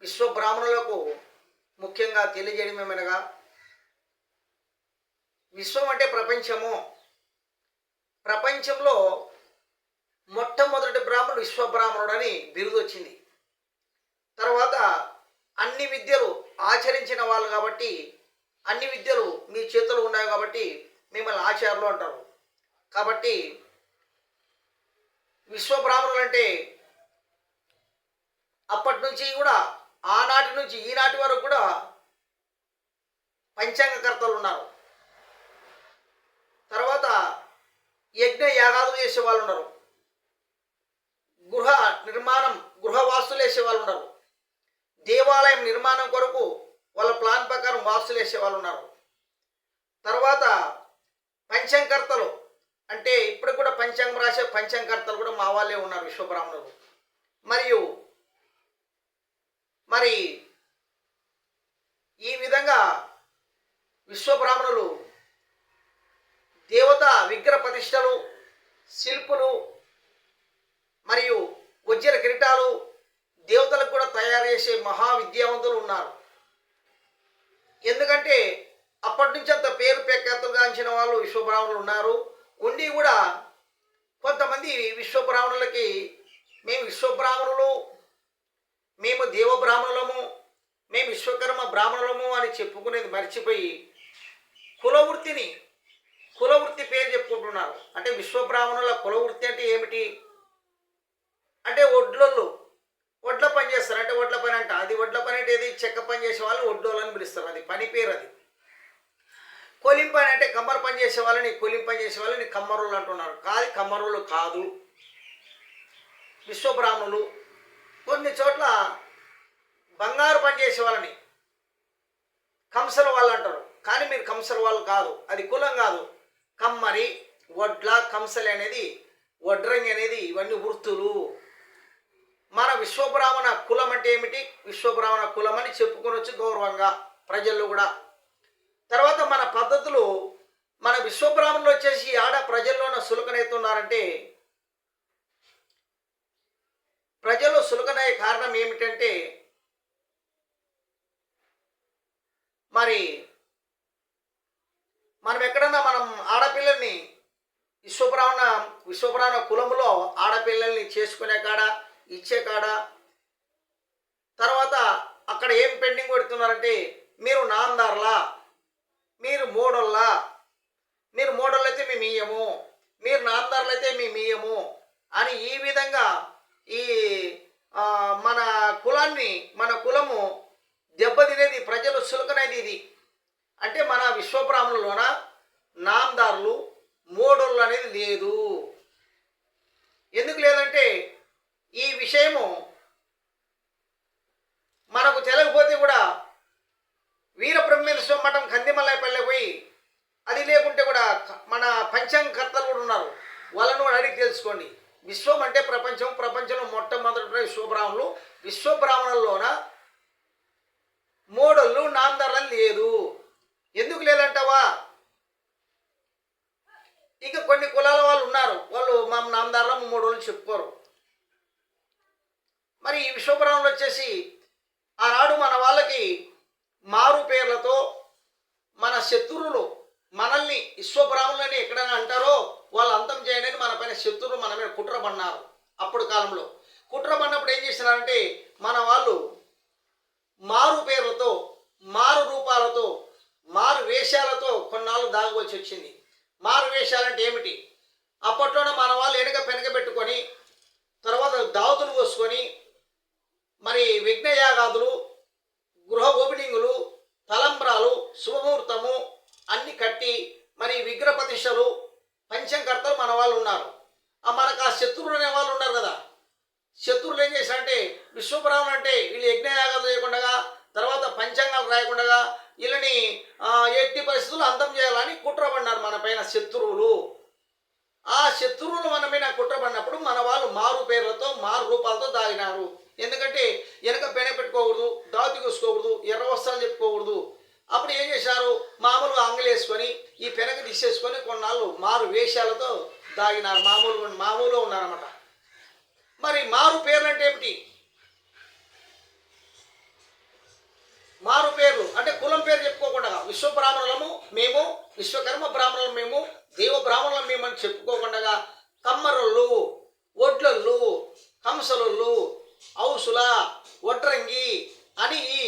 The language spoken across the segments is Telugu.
విశ్వబ్రాహ్మణులకు ముఖ్యంగా తెలియజేయడం ఏమనగా, విశ్వం అంటే ప్రపంచము. ప్రపంచంలో మొట్టమొదటి బ్రాహ్మణుడు విశ్వబ్రాహ్మణుడు అని బిరుదు వచ్చింది. తర్వాత అన్ని విద్యలు ఆచరించిన వాళ్ళు కాబట్టి, అన్ని విద్యలు మీ చేతుల్లో ఉన్నాయి కాబట్టి మిమ్మల్ని ఆచార్యులు అంటారు. కాబట్టి విశ్వబ్రాహ్మణులు అంటే అప్పటి నుంచి కూడా, ఆనాటి నుంచి ఈనాటి వరకు కూడా పంచాంగకర్తలు ఉన్నారు. తర్వాత యజ్ఞ యాగాదులు చేసే వాళ్ళు ఉన్నారు. గృహ నిర్మాణం, గృహవాస్తులు వేసే వాళ్ళు ఉన్నారు. దేవాలయం నిర్మాణం కొరకు వాళ్ళ ప్లాన్ ప్రకారం వాస్తులు వేసే వాళ్ళు ఉన్నారు. తర్వాత పంచాంగకర్తలు అంటే ఇప్పుడు కూడా పంచాంగం రాసే పంచాంగకర్తలు కూడా మా వాళ్ళే ఉన్నారు, విశ్వబ్రాహ్మణులు. మరి ఈ విధంగా విశ్వబ్రాహ్మణులు దేవతా విగ్రహ ప్రతిష్టలు, శిల్పులు మరియు వజ్ర కిరీటాలు దేవతలకు కూడా తయారు చేసే మహావిద్యావంతులు ఉన్నారు. ఎందుకంటే అప్పటి నుంచి అంత పేరు ప్రఖ్యాతులుగాంచిన వాళ్ళు విశ్వబ్రాహ్మణులు ఉన్నారు. ఉండి కూడా కొంతమంది విశ్వబ్రాహ్మణులకి మేము విశ్వబ్రాహ్మణులు, మేము దేవబ్రాహ్మణులము, మేము విశ్వకర్మ బ్రాహ్మణులము అని చెప్పుకునేది మర్చిపోయి కులవృత్తి పేరు చెప్పుకుంటున్నారు. అంటే విశ్వబ్రాహ్మణుల కులవృత్తి అంటే ఏమిటి అంటే వడ్ల పని చేస్తారు. అంటే వడ్ల పని అంట, అది వడ్ల పని అంటే ఏది, చెక్క పని చేసే వాళ్ళు వడ్డోళ్ళు అని పిలుస్తారు, అది పని పేరు. అది కొలిం పని అంటే కమ్మర పని చేసే వాళ్ళని, కొలిం పని చేసే వాళ్ళని కమ్మరులు అంటున్నారు. కమ్మరులు కాదు విశ్వబ్రాహ్మణులు. కొన్ని చోట్ల బంగారు పని చేసే వాళ్ళని కంసల వాళ్ళు అంటారు, కానీ మీరు కంసల వాళ్ళు కాదు, అది కులం కాదు. కమ్మరి, వడ్ల, కంసలి అనేది, వడ్రంగి అనేది ఇవన్నీ వృత్తులు. మన విశ్వబ్రాహ్మణ కులం అంటే ఏమిటి, విశ్వబ్రాహ్మణ కులం అని చెప్పుకొనొచ్చు గౌరవంగా ప్రజల్లో కూడా. తర్వాత మన పద్ధతులు, మన విశ్వబ్రాహ్మణులు వచ్చేసి ఆడ ప్రజల్లోనే సులకనవుతున్నారంటే, ప్రజలు సులకనయ్యే కారణం ఏమిటంటే, మరి మనం ఎక్కడన్నా మనం ఆడపిల్లల్ని విశ్వబ్రాహ్మణ కులంలో ఆడపిల్లల్ని చేసుకునే కాడ, ఇచ్చే కాడ, తర్వాత అక్కడ ఏం పెండింగ్ పెడుతున్నారంటే, మీరు నాందార్లా, మీరు మోడోళ్ళ, మీరు మోడోళ్ళు అయితే మేము ఇయ్యము, మీరు నాందార్లు అయితే మేము ఇయ్యము అని ఈ విధంగా ఈ మన కులము దెబ్బతినేది, ప్రజలు సులకనేది ఇది. అంటే మన విశ్వబ్రాహ్మణులోన నాందార్లు, మోడోళ్ళు అనేది లేదు. ఎందుకు లేదంటే ఈ విషయము మనకు తెలియకపోతే కూడా వీరబ్రహ్మేశ్వర మఠం కందిమల్లైపల్లె పోయి, అది లేకుంటే కూడా మన పంచాంగకర్తలు కూడా ఉన్నారు, వాళ్ళను కూడా అడిగి తెలుసుకోండి. విశ్వం అంటే ప్రపంచం, ప్రపంచంలో మొట్టమొదటి విశ్వబ్రాహ్మణులు. విశ్వబ్రాహ్మణుల్లోన మోడళ్ళు, నాందార్లు లేదు. ఎందుకు లేదంటావా, ఇక కొన్ని కులాల వాళ్ళు ఉన్నారు, వాళ్ళు మా నామదారులు, మూడోళ్ళు చెప్పుకోరు. మరి ఈ విశ్వబ్రాహ్మణులు వచ్చేసి ఆనాడు మన వాళ్ళకి మారు పేర్లతో మన శత్రువులు మనల్ని విశ్వబ్రాహ్మణులని ఎక్కడైనా అంటారో వాళ్ళు అంతం చేయడానికి మన పైన శత్రువులు మన మీద కుట్ర పన్నారు. అప్పుడు కాలంలో కుట్ర పడినప్పుడు ఏం చేసినారంటే, మన వాళ్ళు మారు పేర్లతో, మారు రూపాలతో, మారు వేషాలతో కొన్నాళ్ళు దాగవలసి వచ్చింది. మారు వేషాలంటే ఏమిటి, అప్పట్లోనే మన వాళ్ళు పెనక పెట్టుకొని, తర్వాత దావతులు కోసుకొని, మరి విఘ్నయాగాదులు, గృహ ఓపెనింగులు, తలంబ్రాలు, శుభముహూర్తము అన్ని కట్టి, మరి విగ్రహ ప్రతిష్టలు, పంచంకర్తలు మన వాళ్ళు ఉన్నారు. మనకు ఆ శత్రువులు అనే వాళ్ళు ఉన్నారు కదా, శత్రువులు ఏం చేశారంటే, విశ్వబ్రాహ్మణులు అంటే వీళ్ళు యజ్ఞయాగాలు చేయకుండా, తర్వాత పంచాంగాలు రాయకుండా వీళ్ళని ఎట్టి పరిస్థితులు అంతం చేయాలని కుట్రపడినారు మన పైన శత్రువులు. ఆ శత్రువులు మన మీద కుట్రపడినప్పుడు మన వాళ్ళు మారు పేర్లతో, మారు రూపాలతో దాగినారు. ఎందుకంటే వెనక పెన పెట్టుకోకూడదు, దావతి కూసుకోకూడదు, ఎర్ర వస్త్రాలు చెప్పుకోకూడదు. అప్పుడు ఏం చేశారు, మామూలుగా అంగలేసుకొని ఈ పెనక తీసేసుకొని కొన్నాళ్ళు మారు వేషాలతో దాగినారు, మామూలుగా ఉన్నారన్నమాట. మరి మారు పేర్లు అంటే ఏమిటి, మేము విశ్వకర్మ బ్రాహ్మణులు, మేము దేవ బ్రాహ్మణులు మేము అని చెప్పుకోకుండా కమ్మరుళ్ళు, ఒడ్లళ్ళు, కంసలు, ఔసుల, వడ్రంగి అని ఈ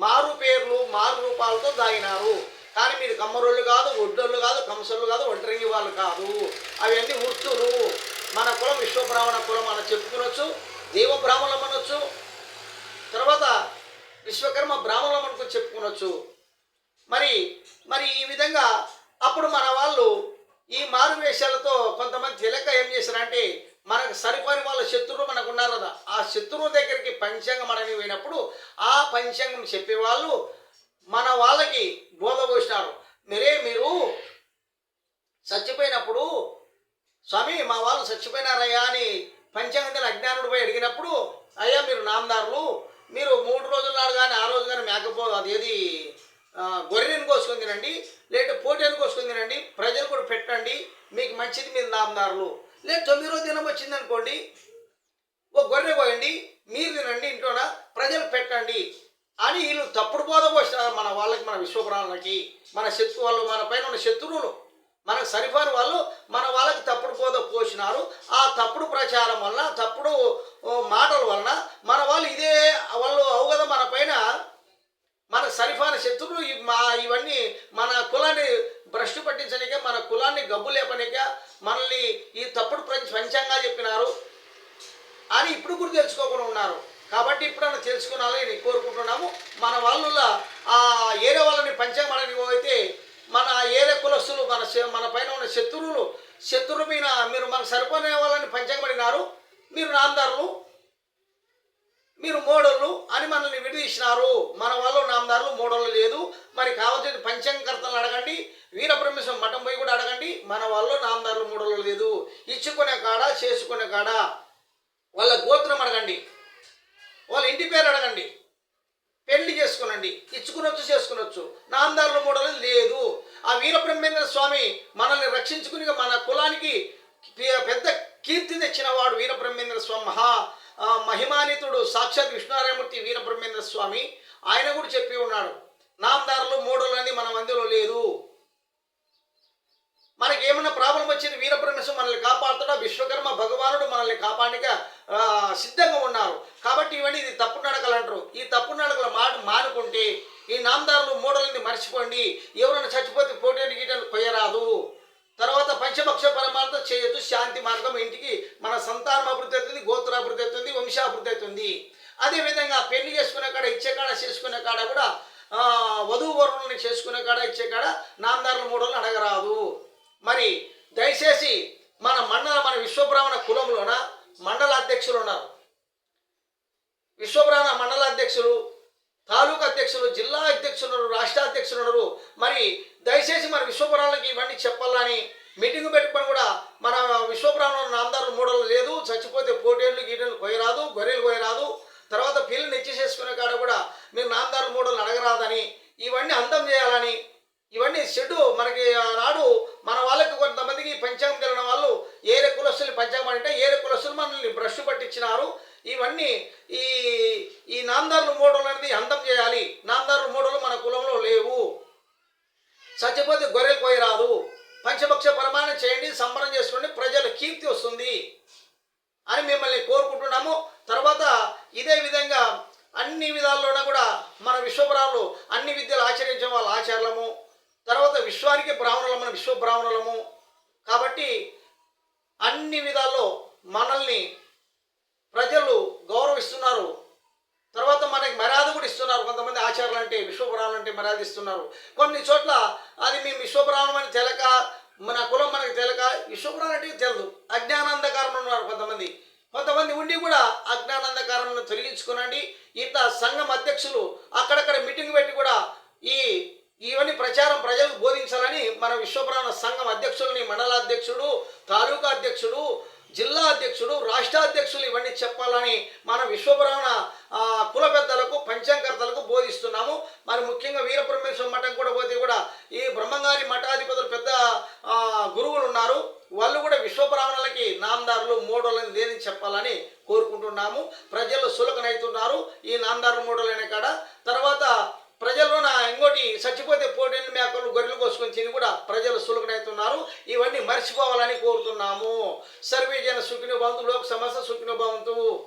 మారు పేర్లు మారు రూపాలతో దాగినారు. కానీ మీరు కమ్మరోళ్ళు కాదు, ఒడ్డోళ్ళు కాదు, కంసలు కాదు, వడ్రంగి వాళ్ళు కాదు. అవన్నీ వృత్తులు. మన కులం విశ్వబ్రాహ్మణ కులం అని చెప్పుకునొచ్చు, దేవ బ్రాహ్మణులం అనొచ్చు, తర్వాత విశ్వకర్మ బ్రాహ్మణులం అనుకు చెప్పుకునొచ్చు. మరి మరి ఈ విధంగా అప్పుడు మన వాళ్ళు ఈ మారు వేషాలతో కొంతమంది తెలియక ఏం చేశారంటే, మనకు సరిపోని వాళ్ళ శత్రువులు మనకు ఉన్నారు కదా, ఆ శత్రువు దగ్గరికి పంచాంగం మనని పోయినప్పుడు ఆ పంచాంగం చెప్పేవాళ్ళు మన వాళ్ళకి బోధ పోసినారు. మీరు చచ్చిపోయినప్పుడు, స్వామి మా వాళ్ళు చచ్చిపోయినారయ్యా అని పంచాంగం అజ్ఞానుడు పోయి అడిగినప్పుడు, అయ్యా మీరు నామదారులు, మీరు 3 రోజుల నాడు కానీ ఆ రోజు కానీ అది ఏది గొర్రెని కోసుకొని తినండి, లేదా పోటీని కోసుకొని తినండి, ప్రజలు కూడా పెట్టండి, మీకు మంచిది, మీరు నామదారులు. లేదు 9వ దినం వచ్చింది అనుకోండి, ఓ గొర్రె పోయండి, మీరు తినండి ఇంట్లోన, ప్రజలు పెట్టండి అని వీళ్ళు తప్పుడు బోధ పోసినారు మన వాళ్ళకి, మన విశ్వబ్రాహ్మణులకి. మన శత్రు వాళ్ళు, మన పైన ఉన్న శత్రువులు, మనకు సరిపోని వాళ్ళు మన వాళ్ళకి తప్పుడు బోధ పోసినారు. ఆ తప్పుడు ప్రచారం వలన, తప్పుడు మాటల వలన మన వాళ్ళు వాళ్ళు అవుగదా మన పైన మనకు సరిపోని శత్రువులు ఇవన్నీ మన కులాన్ని భ్రష్టు పట్టించనిక, మన కులాన్ని గబ్బు లేపనిక మనల్ని ఈ తప్పుడు పంచాంగా చెప్పినారు అని ఇప్పుడు కూడా తెలుసుకోకుండా ఉన్నారు. కాబట్టి ఇప్పుడన్నా తెలుసుకున్నాలని కోరుకుంటున్నాము. మన వాళ్ళ ఆ ఏరే వాళ్ళని పంచాంగమని పోయితే మన ఏరే కులస్తులు, మన పైన ఉన్న శత్రువుల మీద మీరు మనకు సరిపోయిన వాళ్ళని పంచాంగమడినారు, మీరు నామదారులు, మీరు మోడళ్ళు అని మనల్ని విడదీసినారు. మన వాళ్ళు నామదారులు, మోడళ్ళు లేదు. మరి కావాల్సిన పంచాంగకర్తలను అడగండి, వీరబ్రహ్మేశ్వరం మఠం పోయి కూడా అడగండి, మన వాళ్ళు నామదారులు, మోడళ్ళు లేదు. ఇచ్చుకునే కాడ, చేసుకునే కాడ వాళ్ళ గోత్రం అడగండి, వాళ్ళ ఇంటి పేరు అడగండి, పెళ్లి చేసుకునండి, ఇచ్చుకునొచ్చు, చేసుకునొచ్చు. నామదారుల మోడలు లేదు. ఆ వీరబ్రహ్మేంద్ర స్వామి మనల్ని రక్షించుకుని మన కులానికి పెద్ద కీర్తి తెచ్చిన వాడు వీరబ్రహ్మేంద్ర స్వామి, మహిమానితుడు, సాక్షాత్ విష్ణునారాయణమూర్తి వీరబ్రహ్మేంద్ర స్వామి. ఆయన కూడా చెప్పి ఉన్నాడు, నామదారులు, మోడలు అనేది మన మందిలో లేదు. మనకి ఏమన్నా ప్రాబ్లం వచ్చింది, వీరబ్రహ్మేశ్వరం మనల్ని కాపాడుతాడు, విశ్వకర్మ భగవానుడు మనల్ని కాపాడక సిద్ధంగా ఉన్నారు. కాబట్టి ఇవన్నీ ఇది తప్పుడు నడకలు అంటారు. ఈ తప్పుడు నడకల మాట మానుకుంటే ఈ నామదారులు, మోడల్ని మర్చిపోండి. ఎవరైనా చచ్చిపోతే పోటీని గీటలు కొయ్యరాదు. తర్వాత పంచభక్ష పరమాలతో చేయొచ్చు. శాంతి మార్గం, ఇంటికి మన సంతానం అభివృద్ధి అవుతుంది, గోత్రాభివృద్ధి అవుతుంది, వంశాభివృద్ధి అవుతుంది. అదేవిధంగా పెళ్లి చేసుకునే కాడ, ఇచ్చే కాడ, చేసుకునే కాడ కూడా వధువు వరుణుల్ని చేసుకునే కాడ, ఇచ్చే కాడ నామదారుల మోడల్ని అడగరాదు. మరి దయచేసి మన విశ్వబ్రాహ్మణ కులంలోన మండల అధ్యక్షులు ఉన్నారు. విశ్వబ్రాహ్మణ మండల అధ్యక్షులు, తాలూకా అధ్యక్షులు, జిల్లా అధ్యక్షులు, రాష్ట్ర అధ్యక్షులు ఉన్నారు. మరి దయచేసి మన విశ్వబ్రాహ్మణులకి ఇవన్నీ చెప్పాలని మీటింగ్ పెట్టుకొని కూడా మన విశ్వబ్రాహ్మణుల నామదారుల మోడలు లేదు, చచ్చిపోతే పోటీలు గీటలు కొయ్యరాదు, గొర్రెలు కొయ్యరాదు, తర్వాత పిల్లల్ని ఇచ్చి చేసుకునే కాడ కూడా మీరు నామదారుల మోడలు అడగరాదని, ఇవన్నీ అంతం చేయాలని, ఇవన్నీ చెడు మనకి నాడు మన వాళ్ళకి కొంతమందికి పంచాంగం తెలియని వాళ్ళు ఏరే కులస్తులు పంచాంగం అంటే ఏరే కులస్తులు మనల్ని బ్రష్ పట్టించినారు. ఇవన్నీ ఈ నామదారుల మోడలు అనేది అంతం చేయాలి. నామదారుల మోడలు మన కులంలో లేవు. చచ్చిపోతే గొర్రెలు కోయరాదు, పంచభక్ష ప్రమాణం చేయండి, సంబరం చేసుకోండి, ప్రజల కీర్తి వస్తుంది అని మిమ్మల్ని కోరుకుంటున్నాము. తర్వాత ఇదే విధంగా అన్ని విధాల్లోనూ కూడా మన విశ్వబ్రాహ్మణులు అన్ని విద్యలు ఆచరించే వాళ్ళ ఆచార్యులము, తర్వాత విశ్వానికి బ్రాహ్మణులము, విశ్వబ్రాహ్మణులము. కాబట్టి అన్ని విధాల్లో మనల్ని ప్రజలు గౌరవిస్తున్నారు. తర్వాత మనకి మర్యాద కూడా ఇస్తున్నారు. కొంతమంది ఆచారాలు అంటే, విశ్వబ్రాహ్మణులు అంటే మర్యాద ఇస్తున్నారు. కొన్ని చోట్ల అది మేము విశ్వబ్రాహ్మణం అని తెలక, మన కులం మనకి తెలక, విశ్వబ్రాహ్మణం అంటే తెలుసు, అజ్ఞానాంధకారంలో ఉన్నారు కొంతమంది ఉండి కూడా అజ్ఞానాంధకారంలో తొలగించుకునండి. ఇట్లా సంఘం అధ్యక్షులు అక్కడక్కడ మీటింగ్ పెట్టి కూడా ఇవన్నీ ప్రచారం ప్రజలకు బోధించాలని మన విశ్వబ్రాహ్మణ సంఘం అధ్యక్షులని, మండల అధ్యక్షుడు, తాలూకా అధ్యక్షుడు, జిల్లా అధ్యక్షుడు, రాష్ట్ర అధ్యక్షులు ఇవన్నీ చెప్పాలని మన విశ్వబ్రాహ్మణ కుల పెద్దలకు, పంచాంగకర్తలకు బోధిస్తున్నాము. మరి ముఖ్యంగా వీరబ్రహ్మేశ్వర మఠం కూడా పోతే కూడా ఈ బ్రహ్మంగారి మఠాధిపతులు పెద్ద గురువులు ఉన్నారు. వాళ్ళు కూడా విశ్వబ్రాహ్మణులకి నామదారులు, మోడోలని లేదని చెప్పాలని కోరుకుంటున్నాము. ప్రజలు సులకనవుతున్నారు ఈ నామదారులు, మోడోలైన కాడ. తర్వాత ప్రజల్లోన ఇంకోటి చచ్చిపోతే పోటీలు మేకలు, గొర్రెలు కోసుకొని చేస్తున్నారు. ఇవన్నీ మర్చిపోవాలని కోరుతున్నాము. సర్వే జన సుఖినో భవంతు, లోక సమస్త సుఖినో భవంతు.